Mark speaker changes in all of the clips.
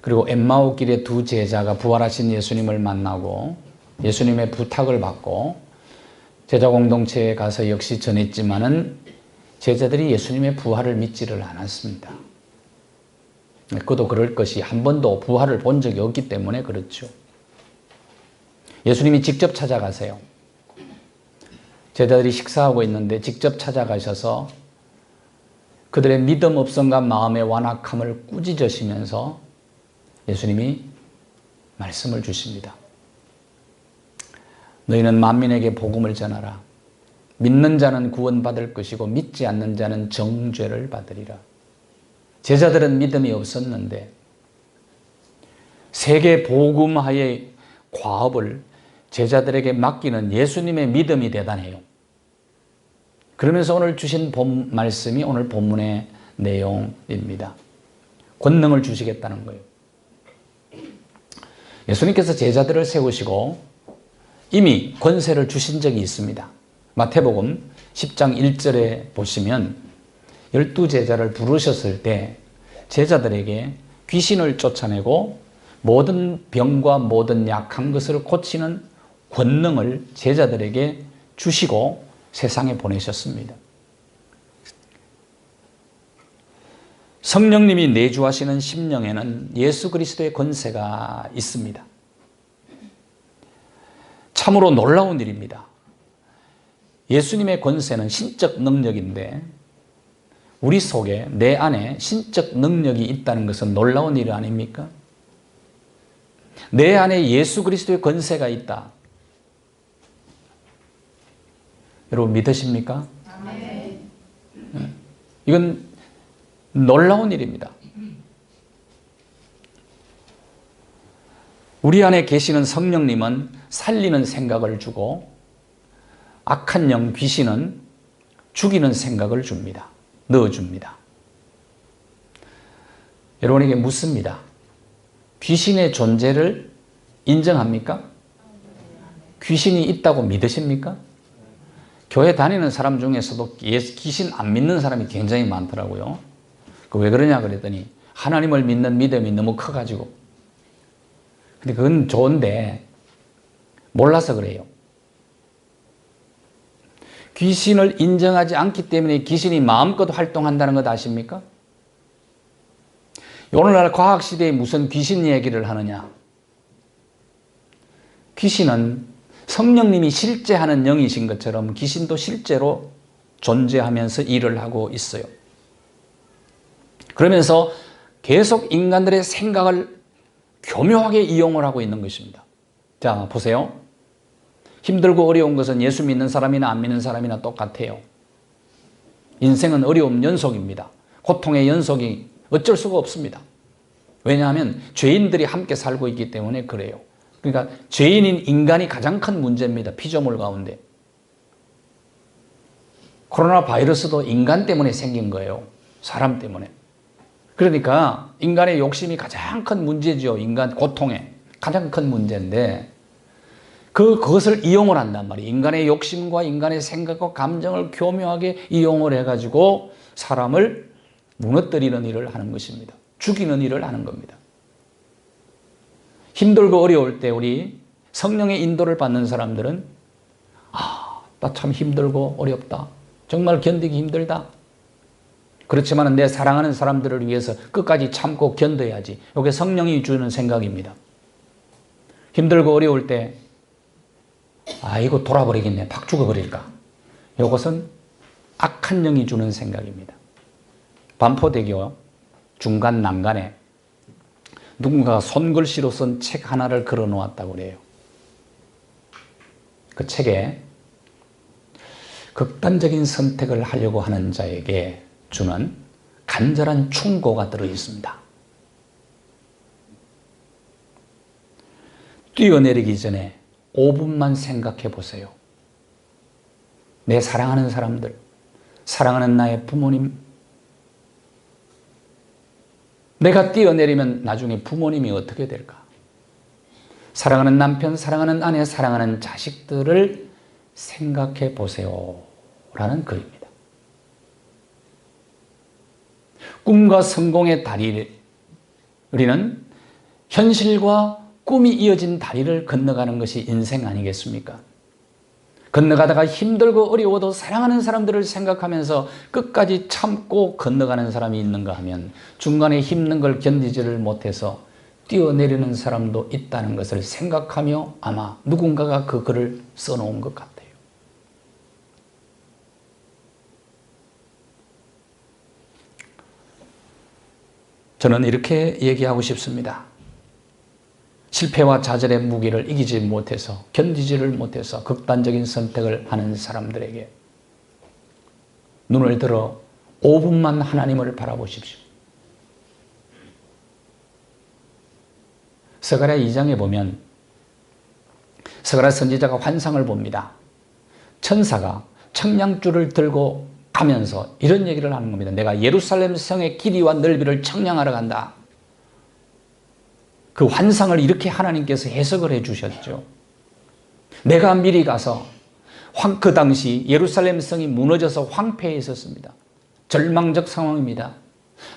Speaker 1: 그리고 엠마오 길의 두 제자가 부활하신 예수님을 만나고 예수님의 부탁을 받고 제자 공동체에 가서 역시 전했지만은 제자들이 예수님의 부활을 믿지를 않았습니다. 그도 그럴 것이 한 번도 부활을 본 적이 없기 때문에 그렇죠. 예수님이 직접 찾아가세요. 제자들이 식사하고 있는데 직접 찾아가셔서 그들의 믿음 없음과 마음의 완악함을 꾸짖으시면서 예수님이 말씀을 주십니다. 너희는 만민에게 복음을 전하라. 믿는 자는 구원받을 것이고 믿지 않는 자는 정죄를 받으리라. 제자들은 믿음이 없었는데 세계 복음화의 과업을 제자들에게 맡기는 예수님의 믿음이 대단해요. 그러면서 오늘 주신 말씀이 오늘 본문의 내용입니다. 권능을 주시겠다는 거예요. 예수님께서 제자들을 세우시고 이미 권세를 주신 적이 있습니다. 마태복음 10장 1절에 보시면 12제자를 부르셨을 때 제자들에게 귀신을 쫓아내고 모든 병과 모든 약한 것을 고치는 권능을 제자들에게 주시고 세상에 보내셨습니다. 성령님이 내주하시는 심령에는 예수 그리스도의 권세가 있습니다. 참으로 놀라운 일입니다. 예수님의 권세는 신적 능력인데 우리 속에 내 안에 신적 능력이 있다는 것은 놀라운 일 아닙니까? 내 안에 예수 그리스도의 권세가 있다. 여러분 믿으십니까? 네. 이건 놀라운 일입니다. 우리 안에 계시는 성령님은 살리는 생각을 주고 악한 영 귀신은 죽이는 생각을 줍니다. 넣어줍니다. 여러분에게 묻습니다. 귀신의 존재를 인정합니까? 귀신이 있다고 믿으십니까? 교회 다니는 사람 중에서도 귀신 안 믿는 사람이 굉장히 많더라고요. 왜 그러냐 그랬더니 하나님을 믿는 믿음이 너무 커가지고. 근데 그건 좋은데 몰라서 그래요. 귀신을 인정하지 않기 때문에 귀신이 마음껏 활동한다는 것 아십니까? 오늘날 과학시대에 무슨 귀신 얘기를 하느냐. 귀신은 성령님이 실제 하는 영이신 것처럼 귀신도 실제로 존재하면서 일을 하고 있어요. 그러면서 계속 인간들의 생각을 교묘하게 이용을 하고 있는 것입니다. 자, 보세요. 힘들고 어려운 것은 예수 믿는 사람이나 안 믿는 사람이나 똑같아요. 인생은 어려움 연속입니다. 고통의 연속이 어쩔 수가 없습니다. 왜냐하면 죄인들이 함께 살고 있기 때문에 그래요. 그러니까 죄인인 인간이 가장 큰 문제입니다. 피조물 가운데. 코로나 바이러스도 인간 때문에 생긴 거예요. 사람 때문에. 그러니까 인간의 욕심이 가장 큰 문제죠. 인간 고통의 가장 큰 문제인데 그것을 이용을 한단 말이에요. 인간의 욕심과 인간의 생각과 감정을 교묘하게 이용을 해가지고 사람을 무너뜨리는 일을 하는 것입니다. 죽이는 일을 하는 겁니다. 힘들고 어려울 때 우리 성령의 인도를 받는 사람들은 나 참 힘들고 어렵다. 정말 견디기 힘들다. 그렇지만 내 사랑하는 사람들을 위해서 끝까지 참고 견뎌야지. 이게 성령이 주는 생각입니다. 힘들고 어려울 때 이거 돌아버리겠네. 팍 죽어버릴까. 이것은 악한 영이 주는 생각입니다. 반포대교 중간 난간에 누군가가 손글씨로 쓴 책 하나를 걸어 놓았다고 그래요. 그 책에 극단적인 선택을 하려고 하는 자에게 주는 간절한 충고가 들어 있습니다. 뛰어내리기 전에 5분만 생각해 보세요. 내 사랑하는 사람들, 사랑하는 나의 부모님, 내가 뛰어내리면 나중에 부모님이 어떻게 될까? 사랑하는 남편, 사랑하는 아내, 사랑하는 자식들을 생각해 보세요. 라는 글입니다. 꿈과 성공의 다리는 현실과 꿈이 이어진 다리를 건너가는 것이 인생 아니겠습니까? 건너가다가 힘들고 어려워도 사랑하는 사람들을 생각하면서 끝까지 참고 건너가는 사람이 있는가 하면 중간에 힘든 걸 견디지를 못해서 뛰어내리는 사람도 있다는 것을 생각하며 아마 누군가가 그 글을 써놓은 것 같아요. 저는 이렇게 얘기하고 싶습니다. 실패와 좌절의 무게를 이기지 못해서, 견디지를 못해서 극단적인 선택을 하는 사람들에게 눈을 들어 5분만 하나님을 바라보십시오. 스가랴 2장에 보면 스가랴 선지자가 환상을 봅니다. 천사가 청량줄을 들고 가면서 이런 얘기를 하는 겁니다. 내가 예루살렘 성의 길이와 넓이를 청량하러 간다. 그 환상을 이렇게 하나님께서 해석을 해 주셨죠. 내가 미리 가서 그 당시 예루살렘 성이 무너져서 황폐해 있었습니다. 절망적 상황입니다.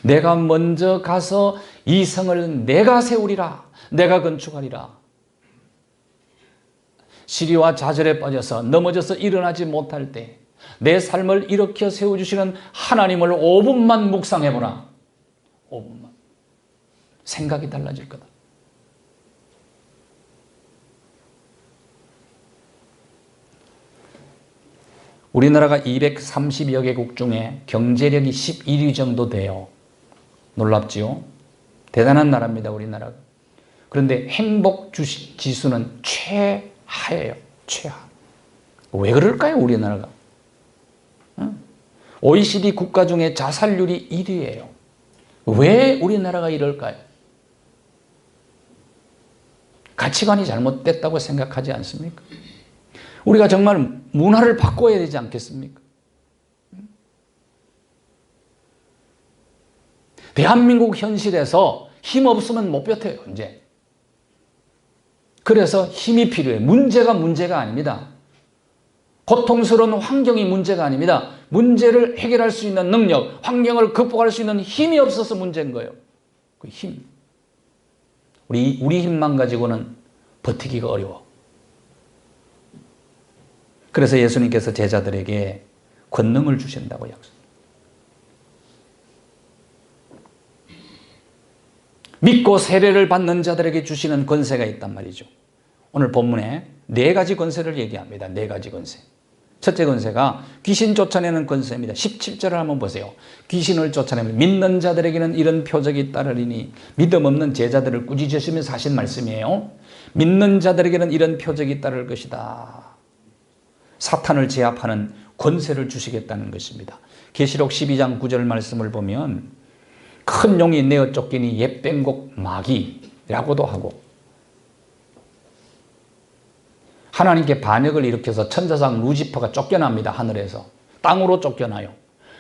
Speaker 1: 내가 먼저 가서 이 성을 내가 세우리라. 내가 건축하리라. 시리와 좌절에 빠져서 넘어져서 일어나지 못할 때 내 삶을 일으켜 세워주시는 하나님을 5분만 묵상해보라. 5분만. 생각이 달라질 거다. 우리나라가 230여 개국 중에 경제력이 11위 정도 돼요. 놀랍지요? 대단한 나라입니다, 우리나라가. 그런데 행복 주식 지수는 최하예요. 최하. 왜 그럴까요, 우리나라가? OECD 국가 중에 자살률이 1위예요. 왜 우리나라가 이럴까요? 가치관이 잘못됐다고 생각하지 않습니까? 우리가 정말 문화를 바꿔야 되지 않겠습니까? 대한민국 현실에서 힘 없으면 못 버텨요, 이제. 그래서 힘이 필요해요. 문제가 아닙니다. 고통스러운 환경이 문제가 아닙니다. 문제를 해결할 수 있는 능력, 환경을 극복할 수 있는 힘이 없어서 문제인 거예요. 그 힘. 우리 힘만 가지고는 버티기가 어려워. 그래서 예수님께서 제자들에게 권능을 주신다고 약속. 믿고 세례를 받는 자들에게 주시는 권세가 있단 말이죠. 오늘 본문에 4가지 권세를 얘기합니다. 4가지 권세. 첫째 권세가 귀신 쫓아내는 권세입니다. 17절을 한번 보세요. 귀신을 쫓아내면 믿는 자들에게는 이런 표적이 따르리니, 믿음 없는 제자들을 꾸짖으시면서 하신 말씀이에요. 믿는 자들에게는 이런 표적이 따를 것이다. 사탄을 제압하는 권세를 주시겠다는 것입니다. 계시록 12장 9절 말씀을 보면 큰 용이 내어 쫓기니 옛뱀곡 마귀라고도 하고, 하나님께 반역을 일으켜서 천사장 루지퍼가 쫓겨납니다. 하늘에서 땅으로 쫓겨나요.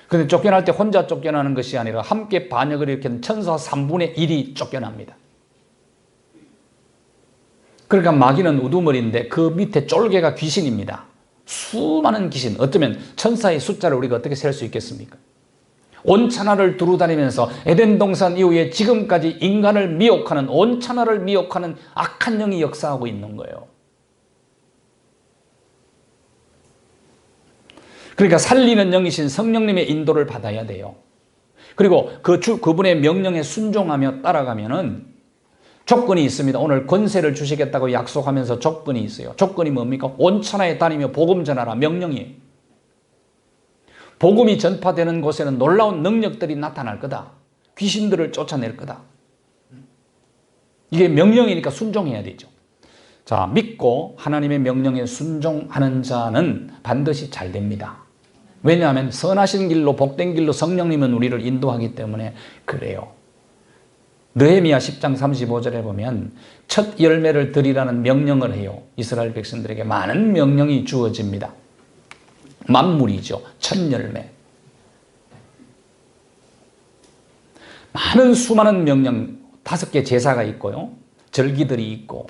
Speaker 1: 그런데 쫓겨날 때 혼자 쫓겨나는 것이 아니라 함께 반역을 일으킨 천사 3분의 1이 쫓겨납니다. 그러니까 마귀는 우두머리인데 그 밑에 쫄개가 귀신입니다. 수많은 귀신, 어쩌면 천사의 숫자를 우리가 어떻게 셀 수 있겠습니까? 온 천하를 두루다니면서 에덴 동산 이후에 지금까지 인간을 미혹하는, 온 천하를 미혹하는 악한 영이 역사하고 있는 거예요. 그러니까 살리는 영이신 성령님의 인도를 받아야 돼요. 그리고 그분의 명령에 순종하며 따라가면은 조건이 있습니다. 오늘 권세를 주시겠다고 약속하면서 조건이 있어요. 조건이 뭡니까? 온 천하에 다니며 복음 전하라. 명령이에요. 복음이 전파되는 곳에는 놀라운 능력들이 나타날 거다. 귀신들을 쫓아낼 거다. 이게 명령이니까 순종해야 되죠. 자, 믿고 하나님의 명령에 순종하는 자는 반드시 잘 됩니다. 왜냐하면 선하신 길로, 복된 길로 성령님은 우리를 인도하기 때문에 그래요. 느헤미야 10장 35절에 보면 첫 열매를 드리라는 명령을 해요. 이스라엘 백성들에게 많은 명령이 주어집니다. 만물이죠. 첫 열매. 수많은 명령, 5개 제사가 있고요. 절기들이 있고,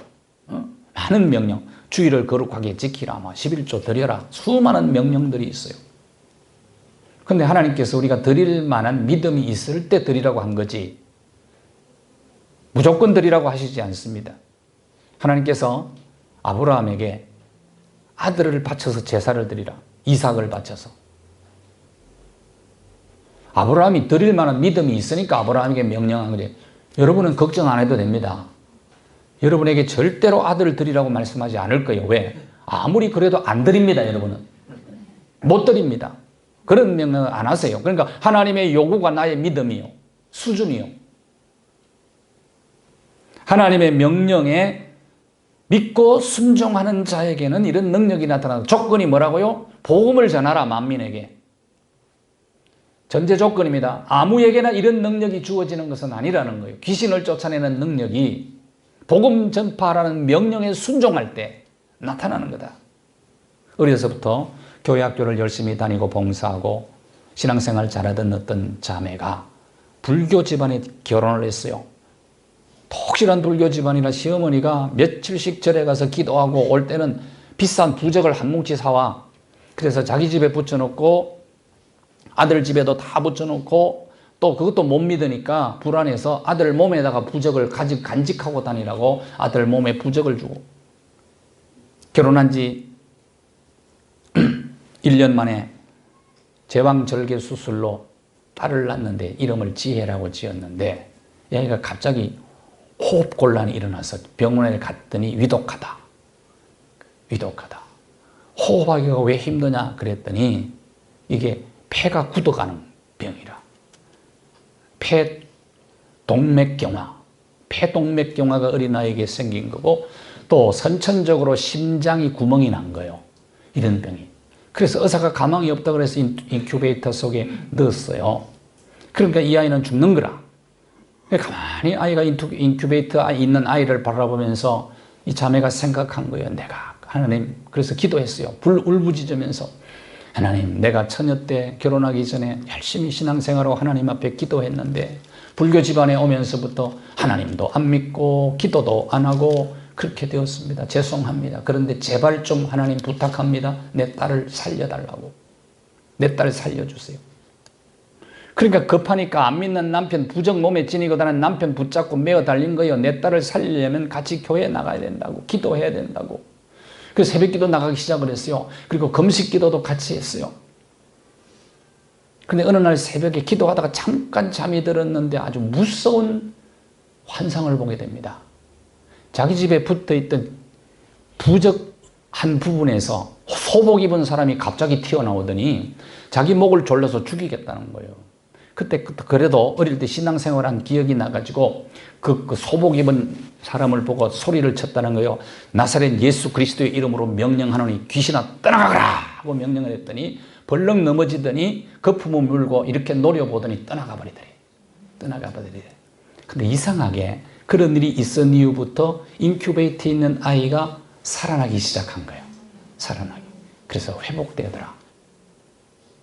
Speaker 1: 많은 명령. 주의를 거룩하게 지키라, 11조 드려라. 수많은 명령들이 있어요. 그런데 하나님께서 우리가 드릴 만한 믿음이 있을 때 드리라고 한 거지, 무조건 드리라고 하시지 않습니다. 하나님께서 아브라함에게 아들을 바쳐서 제사를 드리라. 이삭을 바쳐서. 아브라함이 드릴 만한 믿음이 있으니까 아브라함에게 명령한 거지. 여러분은 걱정 안 해도 됩니다. 여러분에게 절대로 아들을 드리라고 말씀하지 않을 거예요. 왜? 아무리 그래도 안 드립니다, 여러분은. 못 드립니다. 그런 명령을 안 하세요. 그러니까 하나님의 요구가 나의 믿음이요. 수준이요. 하나님의 명령에 믿고 순종하는 자에게는 이런 능력이 나타나는 조건이 뭐라고요? 복음을 전하라, 만민에게. 전제 조건입니다. 아무에게나 이런 능력이 주어지는 것은 아니라는 거예요. 귀신을 쫓아내는 능력이 복음 전파라는 명령에 순종할 때 나타나는 거다. 어려서부터 교회 학교를 열심히 다니고 봉사하고 신앙생활 잘하던 어떤 자매가 불교 집안에 결혼을 했어요. 독실한 불교 집안이라 시어머니가 며칠씩 절에 가서 기도하고 올 때는 비싼 부적을 한 뭉치 사와. 그래서 자기 집에 붙여놓고 아들 집에도 다 붙여놓고 또 그것도 못 믿으니까 불안해서 아들 몸에다가 부적을 간직하고 다니라고 아들 몸에 부적을 주고, 결혼한 지 1년 만에 제왕절개 수술로 딸을 낳는데 이름을 지혜라고 지었는데, 얘가 갑자기 호흡곤란이 일어나서 병원에 갔더니 위독하다. 호흡하기가 왜 힘드냐 그랬더니 이게 폐가 굳어가는 병이라. 폐동맥경화가 어린아이에게 생긴 거고, 또 선천적으로 심장이 구멍이 난 거예요. 이런 병이. 그래서 의사가 가망이 없다 그래서 인큐베이터 속에 넣었어요. 그러니까 이 아이는 죽는 거라. 가만히 아이가 인큐베이터에 있는 아이를 바라보면서 이 자매가 생각한 거예요. 내가 하나님, 그래서 기도했어요. 울부짖으면서, 하나님, 내가 처녀 때 결혼하기 전에 열심히 신앙생활하고 하나님 앞에 기도했는데 불교 집안에 오면서부터 하나님도 안 믿고 기도도 안 하고 그렇게 되었습니다. 죄송합니다. 그런데 제발 좀 하나님 부탁합니다. 내 딸을 살려달라고. 내 딸을 살려주세요. 그러니까 급하니까 안 믿는 남편, 부적 몸에 지니고 다니는 남편 붙잡고 메어 달린 거예요. 내 딸을 살리려면 같이 교회에 나가야 된다고. 기도해야 된다고. 그래서 새벽 기도 나가기 시작을 했어요. 그리고 금식 기도도 같이 했어요. 근데 어느 날 새벽에 기도하다가 잠깐 잠이 들었는데 아주 무서운 환상을 보게 됩니다. 자기 집에 붙어있던 부적 한 부분에서 소복 입은 사람이 갑자기 튀어나오더니 자기 목을 졸라서 죽이겠다는 거예요. 그때 그래도 어릴 때 신앙생활한 기억이 나가지고 그 소복 입은 사람을 보고 소리를 쳤다는 거예요. 나사렛 예수 그리스도의 이름으로 명령하노니 귀신아 떠나가거라 하고 명령을 했더니 벌렁 넘어지더니 거품을 물고 이렇게 노려보더니 떠나가 버리더래. 근데 이상하게 그런 일이 있은 이후부터 인큐베이터에 있는 아이가 살아나기 시작한 거예요. 그래서 회복되더라.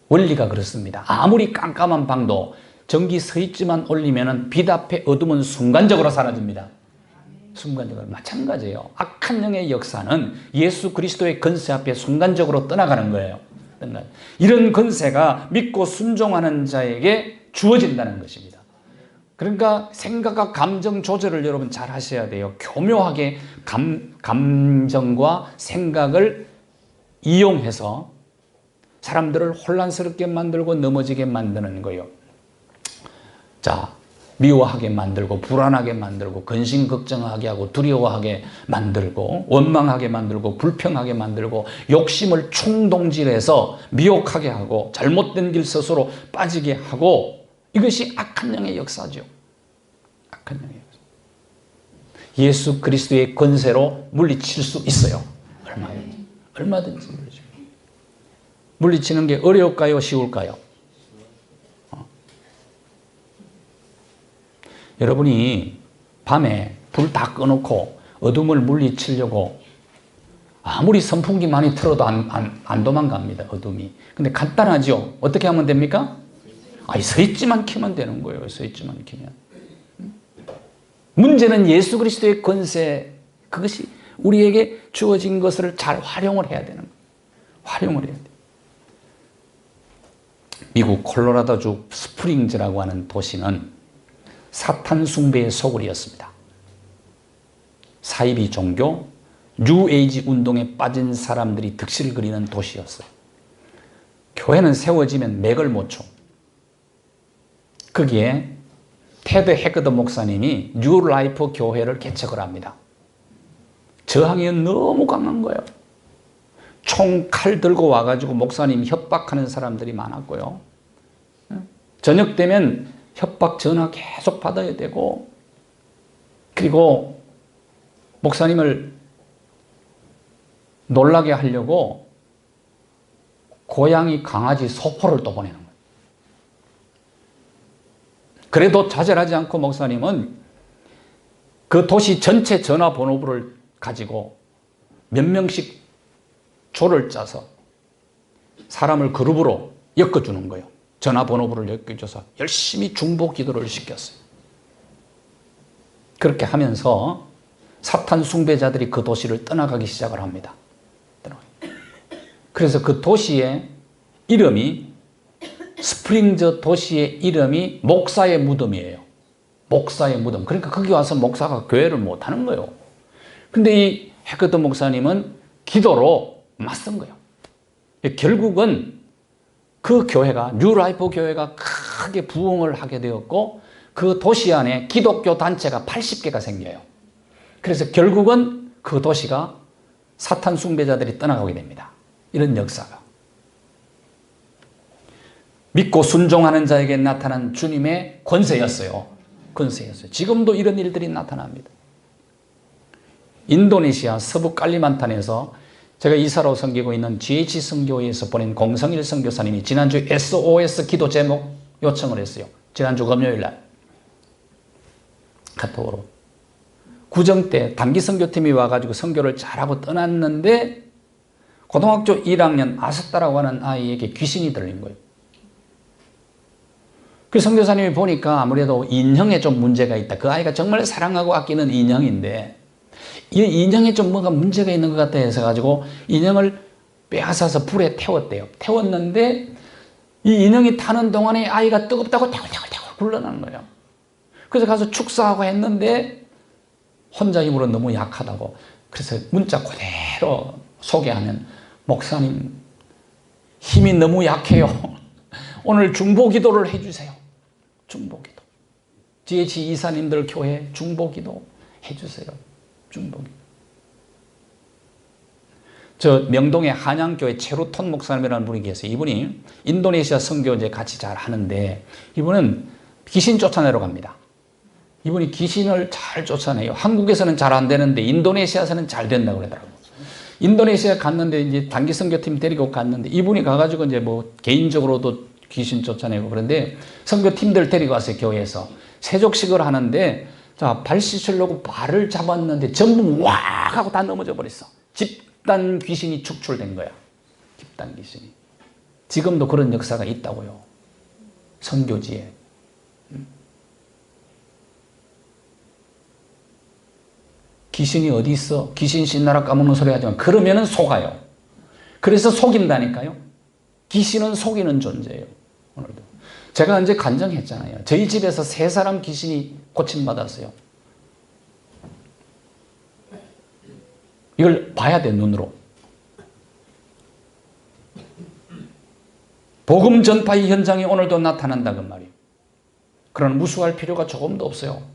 Speaker 1: 원리가 그렇습니다. 아무리 깜깜한 방도 전기 스위치만 올리면 빛 앞에 어둠은 순간적으로 사라집니다. 순간적으로. 마찬가지예요. 악한 영의 역사는 예수 그리스도의 권세 앞에 순간적으로 떠나가는 거예요. 이런 권세가 믿고 순종하는 자에게 주어진다는 것입니다. 그러니까 생각과 감정 조절을 여러분 잘 하셔야 돼요. 교묘하게 감정과 생각을 이용해서 사람들을 혼란스럽게 만들고 넘어지게 만드는 거예요. 자, 미워하게 만들고 불안하게 만들고 근심 걱정하게 하고 두려워하게 만들고 원망하게 만들고 불평하게 만들고 욕심을 충동질해서 미혹하게 하고 잘못된 길 스스로 빠지게 하고, 이것이 악한 영의 역사죠. 악한 영의 역사. 예수 그리스도의 권세로 물리칠 수 있어요. 얼마든지 물리치고. 물리치는 게 어려울까요? 쉬울까요? 여러분이 밤에 불 다 꺼놓고 어둠을 물리치려고 아무리 선풍기 많이 틀어도 안 도망갑니다. 어둠이. 근데 간단하죠? 어떻게 하면 됩니까? 스위치만 켜면 되는 거예요. 스위치만 켜면. 문제는 예수 그리스도의 권세, 그것이 우리에게 주어진 것을 잘 활용을 해야 되는 거예요. 활용을 해야 돼요. 미국 콜로라도주 스프링즈라고 하는 도시는 사탄 숭배의 소굴이었습니다. 사이비 종교, 뉴에이지 운동에 빠진 사람들이 득실을 그리는 도시였어요. 교회는 세워지면 맥을 못 쳐. 거기에 테드 해거드 목사님이 뉴라이프 교회를 개척을 합니다. 저항이 너무 강한 거예요. 총, 칼 들고 와가지고 목사님 협박하는 사람들이 많았고요. 저녁 되면 협박 전화 계속 받아야 되고, 그리고 목사님을 놀라게 하려고 고양이, 강아지, 소포를 또 보내는 거예요. 그래도 좌절하지 않고 목사님은 그 도시 전체 전화번호부를 가지고 몇 명씩 조를 짜서 사람을 그룹으로 엮어주는 거예요. 전화번호부를 엮어줘서 열심히 중보 기도를 시켰어요. 그렇게 하면서 사탄 숭배자들이 그 도시를 떠나가기 시작을 합니다. 그래서 그 도시의 이름이, 스프링저 도시의 이름이 목사의 무덤이에요. 목사의 무덤. 그러니까 거기 와서 목사가 교회를 못 하는 거예요. 근데 이 해거드 목사님은 기도로 맞선 거예요. 결국은 그 교회가, 뉴라이프 교회가 크게 부흥을 하게 되었고, 그 도시 안에 기독교 단체가 80개가 생겨요. 그래서 결국은 그 도시가 사탄 숭배자들이 떠나가게 됩니다. 이런 역사가. 믿고 순종하는 자에게 나타난 주님의 권세였어요. 권세였어요. 지금도 이런 일들이 나타납니다. 인도네시아 서부 칼리만탄에서 제가 이사로 섬기고 있는 GH 선교회에서 보낸 공성일 선교사님이 지난주 SOS 기도 제목 요청을 했어요. 지난주 금요일 날 카톡으로. 구정 때 단기 선교팀이 와가지고 선교를 잘하고 떠났는데 고등학교 1학년 아스타라고 하는 아이에게 귀신이 들린 거예요. 그 선교사님이 보니까 아무래도 인형에 좀 문제가 있다. 그 아이가 정말 사랑하고 아끼는 인형인데 이 인형에 좀 뭔가 문제가 있는 것 같다 해서 가지고 인형을 빼앗아서 불에 태웠대요. 태웠는데 이 인형이 타는 동안에 아이가 뜨겁다고 태굴태굴태굴 굴러나는 거예요. 그래서 가서 축사하고 했는데 혼자 힘으로 너무 약하다고. 그래서 문자 그대로 소개하면, 목사님 힘이 너무 약해요. 오늘 중보기도를 해주세요. 중보기도. GH 이사님들 교회 중보기도 해주세요. 중보기도. 저 명동의 한양교회 체루톤 목사님이라는 분이 계세요. 이분이 인도네시아 선교제 같이 잘 하는데 이분은 귀신 쫓아내러 갑니다. 이분이 귀신을 잘 쫓아내요. 한국에서는 잘 안 되는데 인도네시아에서는 잘 된다고 그러더라고요. 인도네시아 갔는데 이제 단기 선교팀 데리고 갔는데 이분이 가가지고 이제 뭐 개인적으로도 귀신 쫓아내고 그런데 선교팀들 데리고 왔어요. 교회에서 세족식을 하는데 자, 발 씻으려고 발을 잡았는데 전부 왁 하고 다 넘어져 버렸어. 집단 귀신이 축출된 거야. 집단 귀신이. 지금도 그런 역사가 있다고요. 선교지에. 귀신이 어디 있어? 귀신 신나라 까먹는 소리 하지만 그러면은 속아요. 그래서 속인다니까요. 귀신은 속이는 존재예요. 오늘도. 제가 언제 간증했잖아요. 저희 집에서 3사람 귀신이 고침받았어요. 이걸 봐야 돼, 눈으로. 복음 전파의 현장이 오늘도 나타난다 그 말이에요. 그러나 무수할 필요가 조금도 없어요.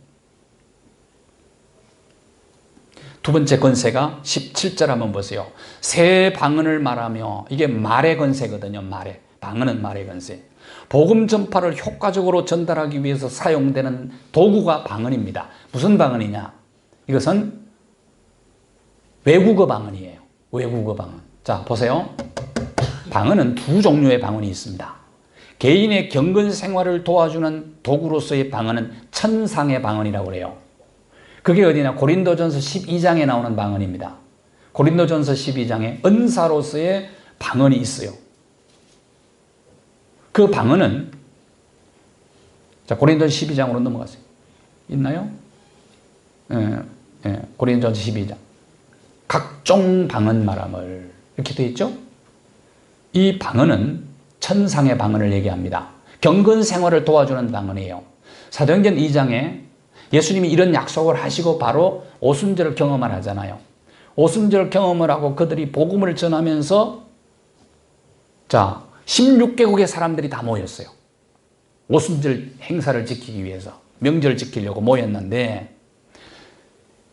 Speaker 1: 두 번째 권세가 17절 한번 보세요. 새 방언을 말하며, 이게 말의 권세거든요. 말의. 방언은 말의 권세. 복음 전파를 효과적으로 전달하기 위해서 사용되는 도구가 방언입니다. 무슨 방언이냐? 이것은 외국어 방언이에요. 외국어 방언. 자, 보세요. 방언은 2 종류의 방언이 있습니다. 개인의 경건 생활을 도와주는 도구로서의 방언은 천상의 방언이라고 그래요. 그게 어디냐? 고린도전서 12장에 나오는 방언입니다. 고린도전서 12장에 은사로서의 방언이 있어요. 그 방언은, 자, 고린도전서 12장으로 넘어가세요. 있나요? 고린도전서 12장. 각종 방언 말함을, 이렇게 되어 있죠? 이 방언은 천상의 방언을 얘기합니다. 경건 생활을 도와주는 방언이에요. 사도행전 2장에 예수님이 이런 약속을 하시고 바로 오순절 경험을 하잖아요. 오순절 경험을 하고 그들이 복음을 전하면서 자, 16개국의 사람들이 다 모였어요. 오순절 행사를 지키기 위해서 명절 지키려고 모였는데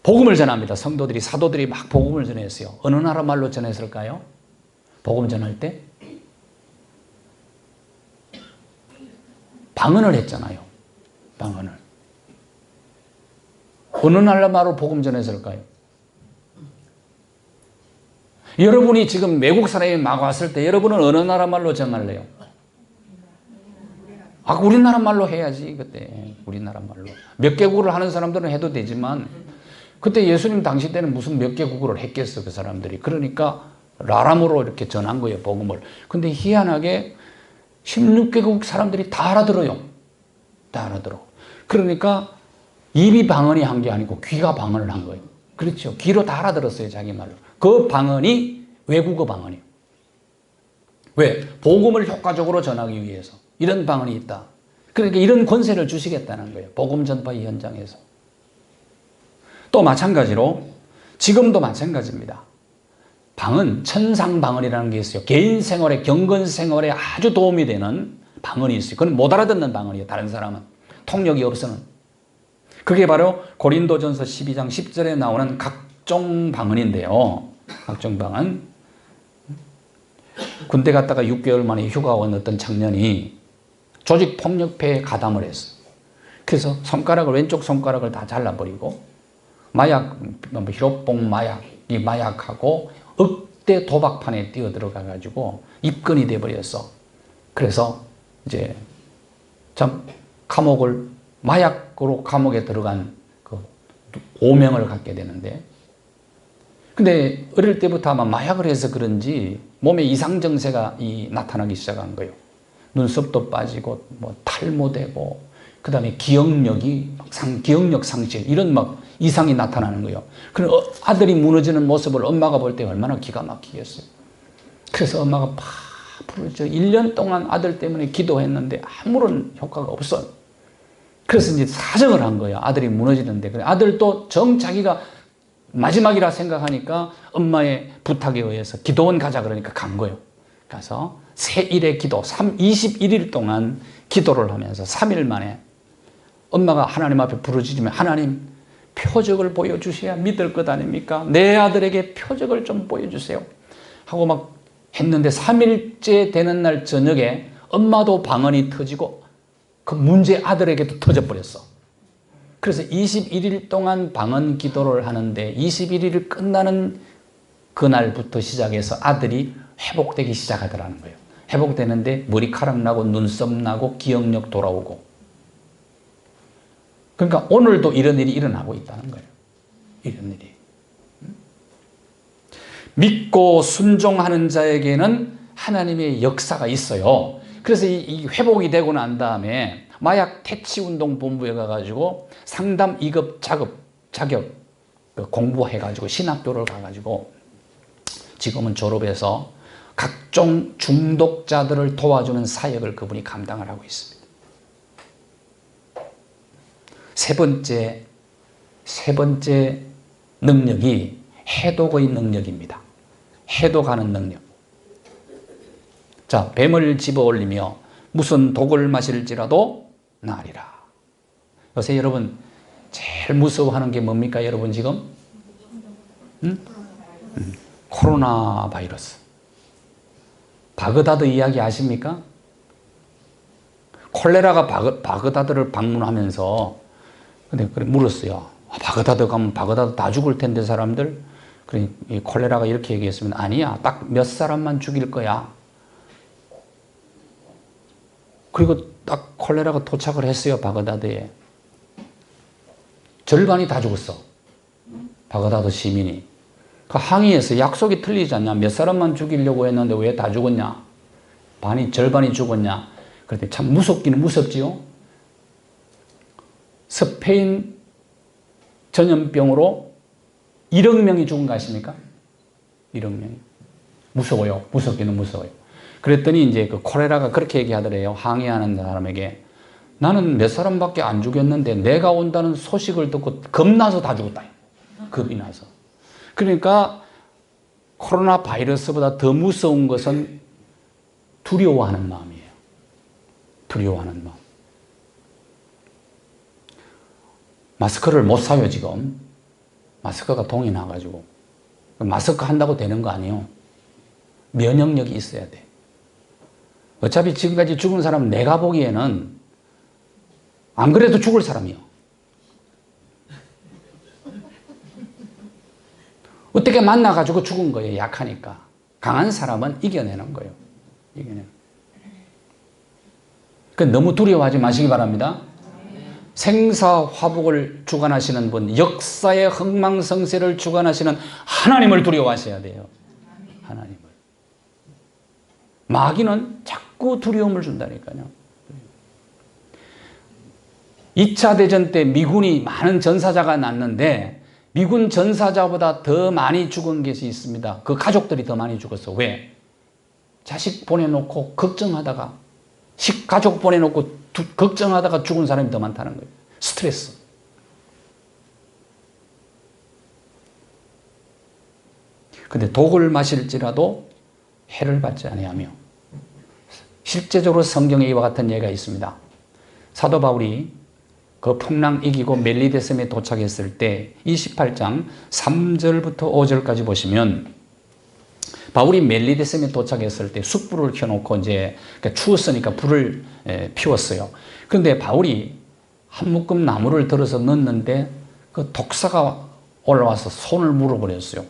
Speaker 1: 복음을 전합니다. 성도들이 사도들이 막 복음을 전했어요. 어느 나라 말로 전했을까요? 복음 전할 때 방언을 했잖아요. 방언을. 어느 나라 말로 복음 전했을까요? 여러분이 지금 외국 사람이 막 왔을 때 여러분은 어느 나라 말로 전할래요? 우리나라 말로 해야지. 그때 우리나라 말로. 몇 개국어를 하는 사람들은 해도 되지만 그때 예수님 당시 때는 무슨 몇 개국어를 했겠어 그 사람들이. 그러니까 라람으로 이렇게 전한 거예요 복음을. 근데 희한하게 16개국 사람들이 다 알아들어요. 다 알아들어. 그러니까 입이 방언이 한 게 아니고 귀가 방언을 한 거예요. 그렇죠. 귀로 다 알아들었어요 자기 말로. 그 방언이 외국어 방언이에요. 왜? 복음을 효과적으로 전하기 위해서. 이런 방언이 있다. 그러니까 이런 권세를 주시겠다는 거예요. 복음 전파 현장에서. 또 마찬가지로 지금도 마찬가지입니다. 방언, 천상 방언이라는 게 있어요. 개인 생활에, 경건 생활에 아주 도움이 되는 방언이 있어요. 그건 못 알아듣는 방언이에요. 다른 사람은. 통역이 없어는. 그게 바로 고린도전서 12장 10절에 나오는 각종 방언인데요. 각종 방언. 군대 갔다가 6개월 만에 휴가 온 어떤 청년이 조직폭력배에 가담을 했어요. 그래서 왼쪽 손가락을 다 잘라버리고 마약, 히로뽕 마약, 이 마약하고 억대 도박판에 뛰어들어가가지고 입건이 돼버렸어. 그래서 이제 참 마약으로 감옥에 들어간 그 오명을 갖게 되는데, 근데 어릴 때부터 아마 마약을 해서 그런지 몸에 이상 증세가 나타나기 시작한 거예요. 눈썹도 빠지고 탈모되고 그다음에 기억력 상실 이런 막 이상이 나타나는 거예요. 그럼 아들이 무너지는 모습을 엄마가 볼 때 얼마나 기가 막히겠어요. 그래서 엄마가 부르죠. 1년 동안 아들 때문에 기도했는데 아무런 효과가 없어요. 그래서 이제 사정을 한 거예요. 아들이 무너지는데. 아들도 자기가 마지막이라 생각하니까 엄마의 부탁에 의해서 기도원 가자 그러니까 간 거예요. 가서 세일의 기도 21일 동안 기도를 하면서 3일 만에 엄마가 하나님 앞에 부르짖으면 하나님 표적을 보여주셔야 믿을 것 아닙니까? 내 아들에게 표적을 좀 보여주세요 하고 막 했는데 3일째 되는 날 저녁에 엄마도 방언이 터지고 그 문제 아들에게도 터져버렸어. 그래서 21일 동안 방언 기도를 하는데 21일이 끝나는 그날부터 시작해서 아들이 회복되기 시작하더라는 거예요. 회복되는데 머리카락 나고 눈썹 나고 기억력 돌아오고. 그러니까 오늘도 이런 일이 일어나고 있다는 거예요. 이런 일이. 믿고 순종하는 자에게는 하나님의 역사가 있어요. 그래서 이 회복이 되고 난 다음에 마약 퇴치운동본부에 가가지고 상담 2급 자격 공부해가지고 신학교를 가가지고 지금은 졸업해서 각종 중독자들을 도와주는 사역을 그분이 감당을 하고 있습니다. 세 번째 능력이 해독의 능력입니다. 해독하는 능력. 자, 뱀을 집어 올리며 무슨 독을 마실지라도 나으리라. 요새 여러분 제일 무서워하는 게 뭡니까 여러분 지금? 코로나 바이러스. 바그다드 이야기 아십니까? 콜레라가 바그다드를 방문하면서 근데 물었어요. 바그다드 가면 바그다드 다 죽을 텐데 사람들. 그래 이 콜레라가 이렇게 얘기했으면 아니야. 딱 몇 사람만 죽일 거야. 그리고 딱 콜레라가 도착을 했어요. 바그다드에. 절반이 다 죽었어. 바그다드 시민이. 그 항의해서 약속이 틀리지 않냐. 몇 사람만 죽이려고 했는데 왜 다 죽었냐. 절반이 죽었냐. 그랬더니 참 무섭기는 무섭지요. 스페인 전염병으로 1억 명이 죽은 거 아십니까? 1억 명이. 무서워요. 무섭기는 무서워요. 그랬더니 이제 그 콜레라가 그렇게 얘기하더래요. 항의하는 사람에게 나는 몇 사람밖에 안 죽였는데 내가 온다는 소식을 듣고 겁나서 다 죽었다. 겁이 나서. 그러니까 코로나 바이러스보다 더 무서운 것은 두려워하는 마음이에요. 두려워하는 마음. 마스크를 못 사요, 지금. 마스크가 동이 나가지고. 마스크 한다고 되는 거 아니에요. 면역력이 있어야 돼. 어차피 지금까지 죽은 사람은 내가 보기에는 안 그래도 죽을 사람이요. 어떻게 만나가지고 죽은 거예요, 약하니까. 강한 사람은 이겨내는 거예요. 이겨내는. 너무 두려워하지 마시기 바랍니다. 생사화복을 주관하시는 분, 역사의 흥망성쇠를 주관하시는 하나님을 두려워하셔야 돼요. 하나님을. 마귀는 자꾸 두려움을 준다니까요. 2차 대전 때 미군이 많은 전사자가 났는데 미군 전사자보다 더 많이 죽은 것이 있습니다. 그 가족들이 더 많이 죽었어. 왜? 자식 보내놓고 걱정하다가 가족 보내놓고 걱정하다가 죽은 사람이 더 많다는 거예요. 스트레스. 근데 독을 마실지라도 해를 받지 아니하며 실제적으로 성경에 이와 같은 예가 있습니다. 사도 바울이 그 풍랑 이기고 멜리데셈에 도착했을 때 28장 3절부터 5절까지 보시면 바울이 멜리데셈에 도착했을 때 숯불을 켜놓고 이제 추웠으니까 불을 피웠어요. 그런데 바울이 한 묶음 나무를 들어서 넣는데 그 독사가 올라와서 손을 물어버렸어요.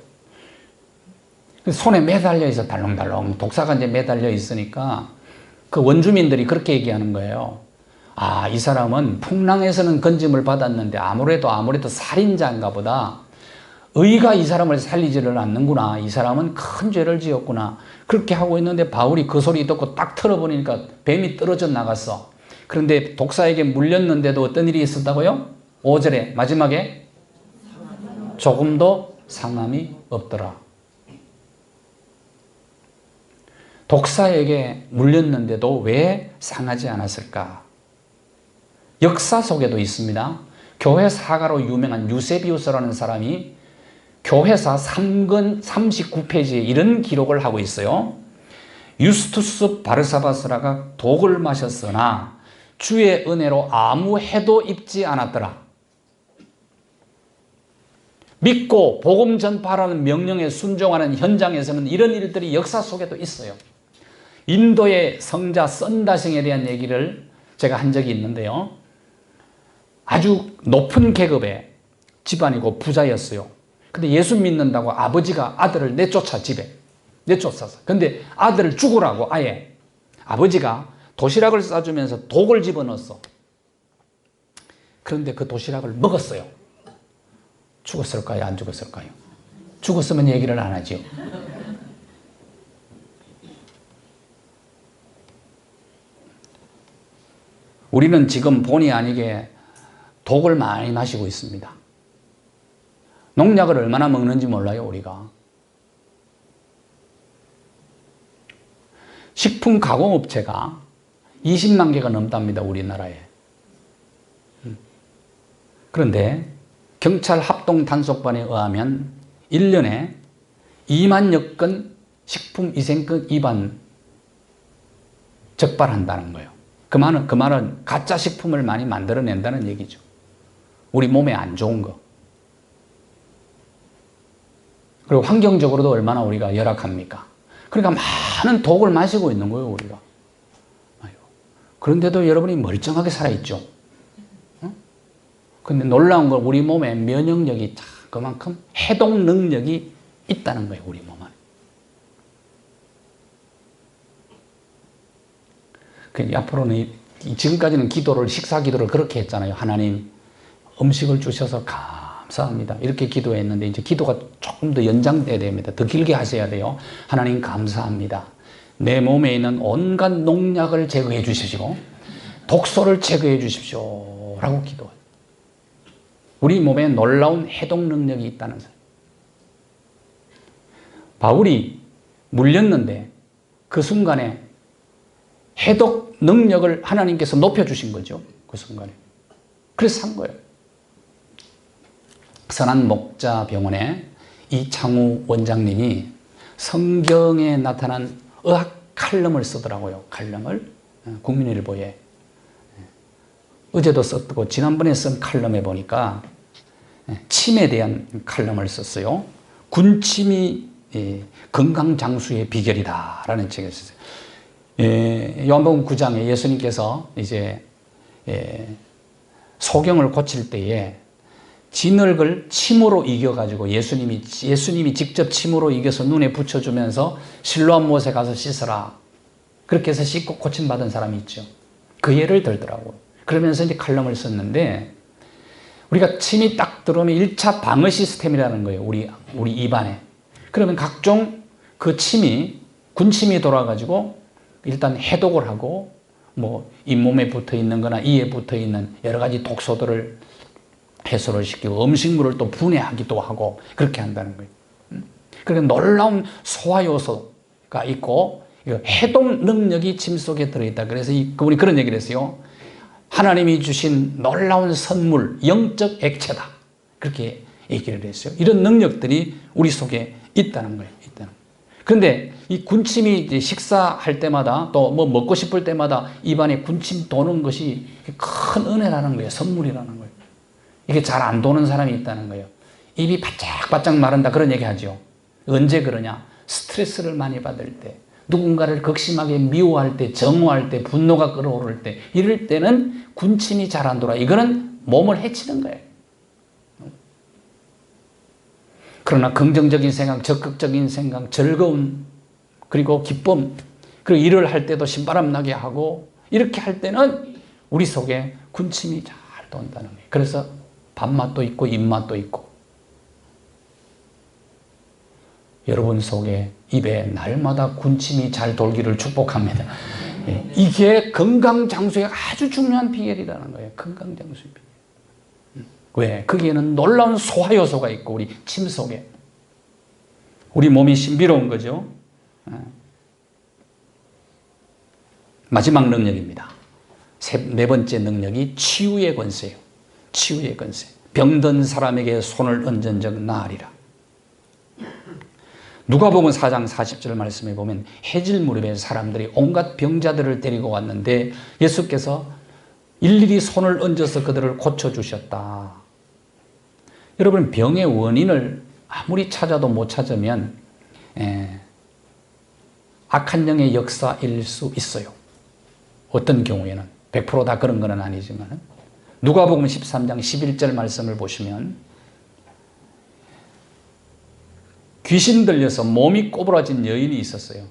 Speaker 1: 손에 매달려 있어 달렁달렁 독사가 이제 매달려 있으니까 그 원주민들이 그렇게 얘기하는 거예요. 아, 이 사람은 풍랑에서는 건짐을 받았는데 아무래도 살인자인가 보다. 의가 이 사람을 살리지를 않는구나. 이 사람은 큰 죄를 지었구나. 그렇게 하고 있는데 바울이 그 소리 듣고 딱 틀어보니까 뱀이 떨어져 나갔어. 그런데 독사에게 물렸는데도 어떤 일이 있었다고요? 5절에 마지막에 조금도 상함이 없더라. 독사에게 물렸는데도 왜 상하지 않았을까? 역사 속에도 있습니다. 교회 사가로 유명한 유세비우스라는 사람이 교회사 3권 39페이지에 이런 기록을 하고 있어요. 유스투스 바르사바스라가 독을 마셨으나 주의 은혜로 아무 해도 입지 않았더라. 믿고 복음 전파라는 명령에 순종하는 현장에서는 이런 일들이 역사 속에도 있어요. 인도의 성자 썬다싱에 대한 얘기를 제가 한 적이 있는데요. 아주 높은 계급의 집안이고 부자였어요. 근데 예수 믿는다고 아버지가 아들을 집에 내쫓았어. 근데 아들을 죽으라고 아예 아버지가 도시락을 싸주면서 독을 집어넣었어. 그런데 그 도시락을 먹었어요. 죽었을까요? 안 죽었을까요? 죽었으면 얘기를 안 하죠. 우리는 지금 본의 아니게 독을 많이 마시고 있습니다. 농약을 얼마나 먹는지 몰라요, 우리가. 식품 가공업체가 20만 개가 넘답니다, 우리나라에. 그런데 경찰 합동 단속반에 의하면 1년에 2만여 건 식품위생법 위반 적발한다는 거예요. 그 말은 가짜 식품을 많이 만들어낸다는 얘기죠. 우리 몸에 안 좋은 거. 그리고 환경적으로도 얼마나 우리가 열악합니까? 그러니까 많은 독을 마시고 있는 거예요, 우리가. 그런데도 여러분이 멀쩡하게 살아있죠. 근데 놀라운 건 우리 몸에 면역력이 그만큼 해독 능력이 있다는 거예요, 우리 몸 안에. 앞으로는 지금까지는 식사 기도를 그렇게 했잖아요. 하나님, 음식을 주셔서 감사합니다. 이렇게 기도했는데 이제 기도가 조금 더 연장돼야 됩니다. 더 길게 하셔야 돼요. 하나님 감사합니다. 내 몸에 있는 온갖 농약을 제거해 주시고 독소를 제거해 주십시오. 라고 기도해요. 우리 몸에 놀라운 해독 능력이 있다는 사람. 바울이 물렸는데 그 순간에 해독 능력을 하나님께서 높여주신 거죠. 그 순간에. 그래서 산 거예요. 선한목자병원에 이창우 원장님이 성경에 나타난 의학 칼럼을 쓰더라고요. 칼럼을 국민일보에. 어제도 썼고 지난번에 쓴 칼럼에 보니까 침에 대한 칼럼을 썼어요. 군침이 건강장수의 비결이다라는 책을 썼어요. 요한복음 9장에 예수님께서 이제 소경을 고칠 때에 진흙을 침으로 이겨가지고 예수님이 직접 침으로 이겨서 눈에 붙여주면서 실로암 못에 가서 씻어라. 그렇게 해서 씻고 고침받은 사람이 있죠. 그 예를 들더라고요. 그러면서 이제 칼럼을 썼는데, 우리가 침이 딱 들어오면 1차 방어 시스템이라는 거예요. 우리 입안에. 그러면 각종 그 침이, 군침이 돌아가지고 일단 해독을 하고, 뭐 잇몸에 붙어 있는 거나 이에 붙어 있는 여러 가지 독소들을 해소를 시키고 음식물을 또 분해하기도 하고 그렇게 한다는 거예요. 그러니까 놀라운 소화 요소가 있고 해독 능력이 침 속에 들어있다. 그래서 그분이 그런 얘기를 했어요. 하나님이 주신 놀라운 선물, 영적 액체다. 그렇게 얘기를 했어요. 이런 능력들이 우리 속에 있다는 거예요. 그런데 이 군침이 이제 식사할 때마다 또 뭐 먹고 싶을 때마다 입안에 군침 도는 것이 큰 은혜라는 거예요. 선물이라는 거예요. 이게 잘 안 도는 사람이 있다는 거예요. 입이 바짝바짝 마른다 그런 얘기 하죠. 언제 그러냐? 스트레스를 많이 받을 때, 누군가를 극심하게 미워할 때, 정오할 때, 분노가 끓어오를 때, 이럴 때는 군침이 잘 안 돌아. 이거는 몸을 해치는 거예요. 그러나 긍정적인 생각, 적극적인 생각, 즐거움, 그리고 기쁨, 그리고 일을 할 때도 신바람 나게 하고 이렇게 할 때는 우리 속에 군침이 잘 돈다는 거예요. 그래서 밥맛도 있고 입맛도 있고, 여러분 속에 입에 날마다 군침이 잘 돌기를 축복합니다. 이게 건강장수의 아주 중요한 비결이라는 거예요. 건강장수의 비결. 왜? 거기에는 놀라운 소화요소가 있고 우리 침 속에. 우리 몸이 신비로운 거죠. 마지막 능력입니다. 네 번째 능력이 치유의 권세예요. 치유의 권세. 병든 사람에게 손을 얹은 적 나으리라. 누가복음 4장 40절 말씀에 보면 해질 무렵에 사람들이 온갖 병자들을 데리고 왔는데 예수께서 일일이 손을 얹어서 그들을 고쳐주셨다. 여러분, 병의 원인을 아무리 찾아도 못 찾으면 악한 영의 역사일 수 있어요. 어떤 경우에는 100% 그런 건 아니지만 누가복음 13장 11절 말씀을 보시면 귀신 들려서 몸이 꼬부라진 여인이 있었어요.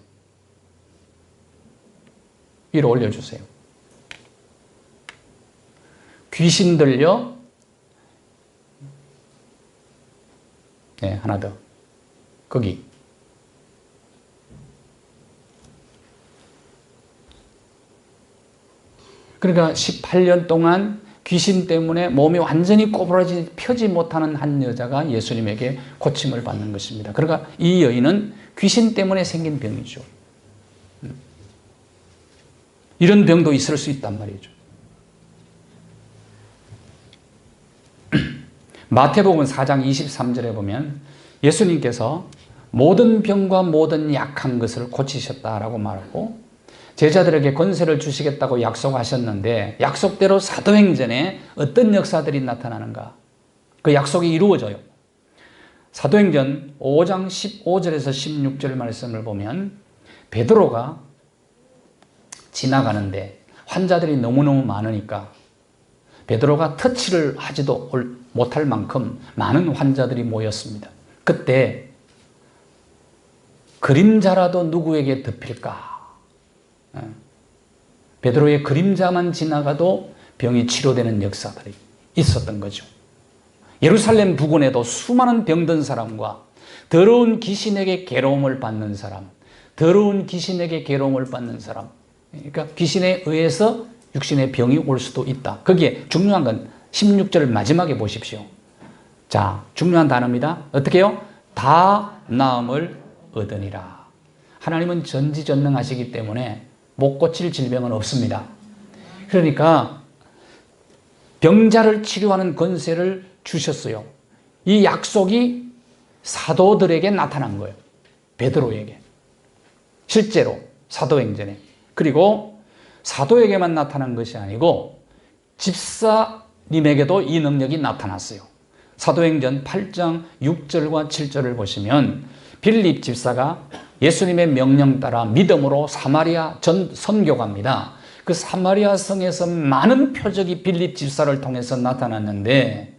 Speaker 1: 위로 올려주세요. 귀신 들려, 하나 더, 거기. 그러니까 18년 동안 귀신 때문에 몸이 완전히 꼬부라지 펴지 못하는 한 여자가 예수님에게 고침을 받는 것입니다. 그러니까 이 여인은 귀신 때문에 생긴 병이죠. 이런 병도 있을 수 있단 말이죠. 마태복음 4장 23절에 보면 예수님께서 모든 병과 모든 약한 것을 고치셨다라고 말하고 제자들에게 권세를 주시겠다고 약속하셨는데 약속대로 사도행전에 어떤 역사들이 나타나는가? 그 약속이 이루어져요. 사도행전 5장 15절에서 16절 말씀을 보면 베드로가 지나가는데 환자들이 너무너무 많으니까 베드로가 터치를 하지도 못할 만큼 많은 환자들이 모였습니다. 그때 그림자라도 누구에게 덮일까? 베드로의 그림자만 지나가도 병이 치료되는 역사들이 있었던 거죠. 예루살렘 부근에도 수많은 병든 사람과 더러운 귀신에게 괴로움을 받는 사람, 더러운 귀신에게 괴로움을 받는 사람, 그러니까 귀신에 의해서 육신의 병이 올 수도 있다. 거기에 중요한 건 16절 마지막에 보십시오. 자, 중요한 단어입니다. 어떻게 해요? 다 나음을 얻으니라. 하나님은 전지전능하시기 때문에 못 고칠 질병은 없습니다. 그러니까 병자를 치료하는 권세를 주셨어요. 이 약속이 사도들에게 나타난 거예요. 베드로에게. 실제로 사도행전에. 그리고 사도에게만 나타난 것이 아니고 집사님에게도 이 능력이 나타났어요. 사도행전 8장 6절과 7절을 보시면 빌립 집사가 예수님의 명령 따라 믿음으로 사마리아 전 선교갑니다. 그 사마리아 성에서 많은 표적이 빌립 집사를 통해서 나타났는데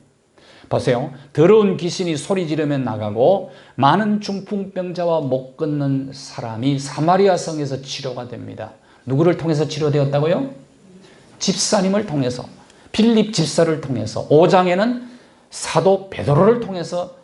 Speaker 1: 보세요. 더러운 귀신이 소리 지르며 나가고 많은 중풍병자와 못 걷는 사람이 사마리아 성에서 치료가 됩니다. 누구를 통해서 치료되었다고요? 집사님을 통해서, 빌립 집사를 통해서. 5장에는 사도 베드로를 통해서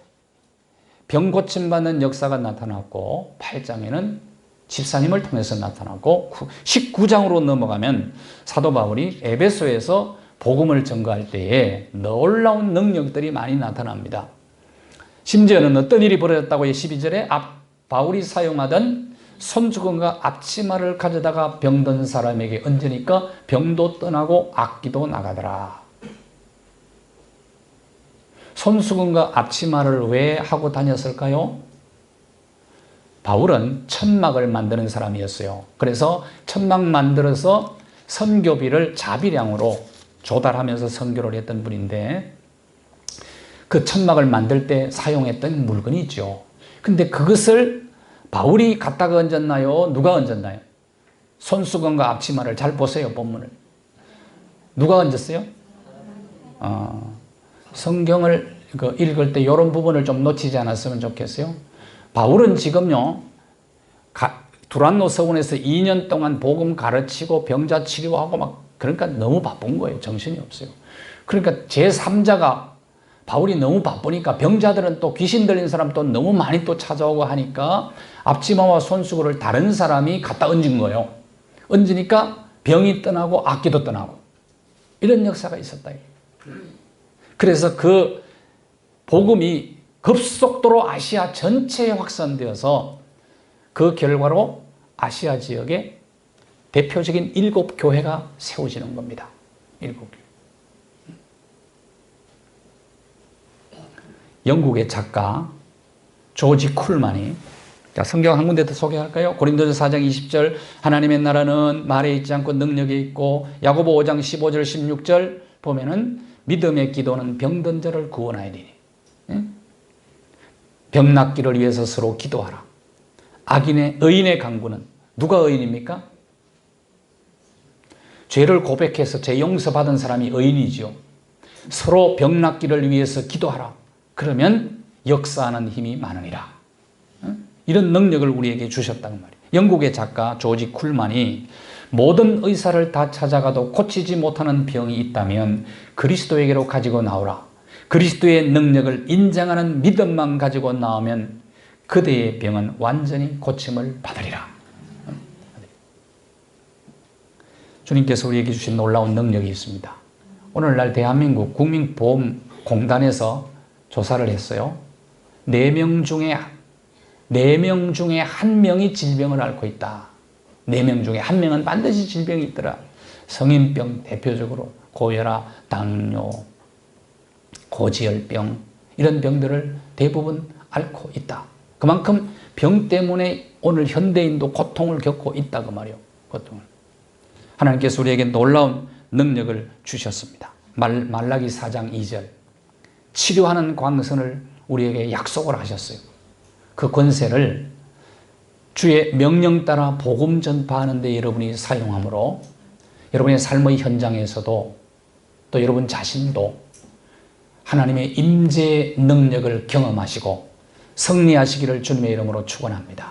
Speaker 1: 병 고침받는 역사가 나타났고 8장에는 집사님을 통해서 나타났고 19장으로 넘어가면 사도 바울이 에베소에서 복음을 전가할 때에 놀라운 능력들이 많이 나타납니다. 심지어는 어떤 일이 벌어졌다고요? 12절에 바울이 사용하던 손수건과 앞치마를 가져다가 병든 사람에게 얹으니까 병도 떠나고 악기도 나가더라. 손수건과 앞치마를 왜 하고 다녔을까요? 바울은 천막을 만드는 사람이었어요. 그래서 천막 만들어서 선교비를 자비량으로 조달하면서 선교를 했던 분인데 그 천막을 만들 때 사용했던 물건이 있죠. 근데 그것을 바울이 갖다가 얹었나요? 누가 얹었나요? 손수건과 앞치마를 잘 보세요. 본문을. 누가 얹었어요? 성경을 읽을 때 이런 부분을 좀 놓치지 않았으면 좋겠어요. 바울은 지금요 두란노 서원에서 2년 동안 복음 가르치고 병자 치료하고 막 그러니까 너무 바쁜 거예요. 정신이 없어요. 그러니까 제3자가 바울이 너무 바쁘니까 병자들은 또 귀신 들린 사람 또 너무 많이 또 찾아오고 하니까 앞치마와 손수건을 다른 사람이 갖다 얹은 거예요. 얹으니까 병이 떠나고 악기도 떠나고 이런 역사가 있었다. 그래서 그 복음이 급속도로 아시아 전체에 확산되어서 그 결과로 아시아 지역에 대표적인 7교회가 세워지는 겁니다. 7교회. 영국의 작가 조지 쿨만이 성경 한 군데 더 소개할까요? 고린도서 4장 20절 하나님의 나라는 말에 있지 않고 능력에 있고 야고보 5장 15절 16절 보면은 믿음의 기도는 병든 자를 구원하리니 병 낫기를 위해서 서로 기도하라. 의인의 강구는 누가 의인입니까? 죄를 고백해서 죄 용서받은 사람이 의인이죠. 서로 병 낫기를 위해서 기도하라. 그러면 역사하는 힘이 많으니라. 이런 능력을 우리에게 주셨단 말이에요. 영국의 작가 조지 쿨만이 모든 의사를 다 찾아가도 고치지 못하는 병이 있다면 그리스도에게로 가지고 나오라. 그리스도의 능력을 인정하는 믿음만 가지고 나오면 그대의 병은 완전히 고침을 받으리라. 주님께서 우리에게 주신 놀라운 능력이 있습니다. 오늘날 대한민국 국민보험공단에서 조사를 했어요. 4명 중에 1명이 질병을 앓고 있다. 4명 중에 1명은 반드시 질병이 있더라. 성인병 대표적으로 고혈압, 당뇨, 고지혈병 이런 병들을 대부분 앓고 있다. 그만큼 병 때문에 오늘 현대인도 고통을 겪고 있다고 말이요. 고통을. 하나님께서 우리에게 놀라운 능력을 주셨습니다. 말라기 4장 2절 치료하는 광선을 우리에게 약속을 하셨어요. 그 권세를 주의 명령 따라 복음 전파하는 데 여러분이 사용함으로 여러분의 삶의 현장에서도 또 여러분 자신도 하나님의 임재의 능력을 경험하시고 승리하시기를 주님의 이름으로 축원합니다.